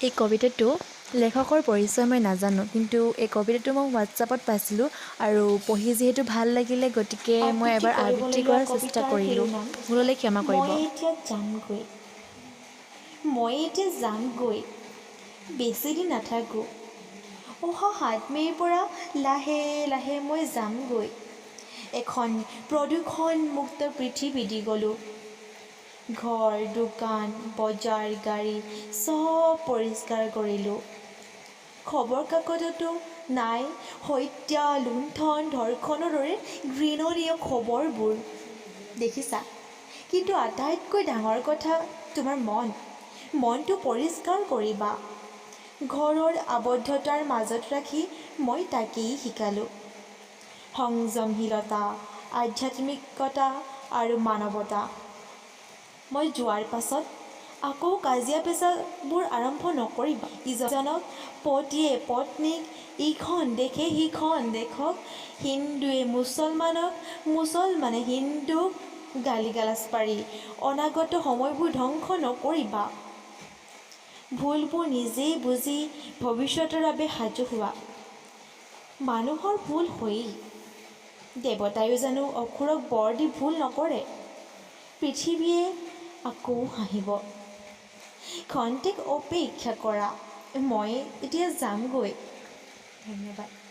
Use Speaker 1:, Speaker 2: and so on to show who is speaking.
Speaker 1: এই কবিতাটো লেখকৰ পৰিচয় মই নাজানো, কিন্তু এই কবিতাটো মই হোৱাটছআপত পাইছিলোঁ আৰু পঢ়ি যিহেতু ভাল লাগিলে, গতিকে মই এবাৰ আবৃত্তি কৰাৰ চেষ্টা কৰিলোঁ। ভুল হ'লে ক্ষমা কৰিব।
Speaker 2: মই এতিয়া যামগৈ, বেছিদিন নাথাকোঁ। অহা 7 মে'ৰ পৰা লাহে লাহে মই যামগৈ। এখন প্ৰদূষণমুক্ত পৃথিৱী দি গ'লোঁ। ঘৰ, দোকান, বজাৰ, গাড়ী চব পৰিষ্কাৰ কৰিলোঁ। খবৰ কাকততো নাই হত্যা, লুণ্ঠন, ধৰ্ষণৰ দৰে ঘৃণনীয় খবৰবোৰ। দেখিছা? কিন্তু আটাইতকৈ ডাঙৰ কথা তোমাৰ মনটো পৰিষ্কাৰ কৰিবা। ঘৰৰ আবদ্ধতাৰ মাজত ৰাখি মই তাকেই শিকালোঁ। সংযমশীলতা, আধ্যাত্মিকতা আৰু মানৱতা। মই যোৱাৰ পাছত আকৌ কাজিয়া পেচালবোৰ আৰম্ভ নকৰিবা। ইজনক পতিয়ে পত্নীক, ইখন দেশে সিখন দেশক, হিন্দুৱে মুছলমানক, মুছলমানে হিন্দুক গালিগালাজ পাৰি অনাগত সময়বোৰ ধ্বংস নকৰিবা। ভুলবোৰ নিজেই বুজি ভৱিষ্যতৰ বাবে সাজু হোৱা। মানুহৰ ভুল হয়েই। দেৱতায়ো জানো অসুৰক বৰ দি ভুল নকৰে। পৃথিৱীয়ে আকৌ হাঁহিব। ক্ষন্তেক অপেক্ষা কৰা, মই এতিয়া যামগৈ। ধন্যবাদ।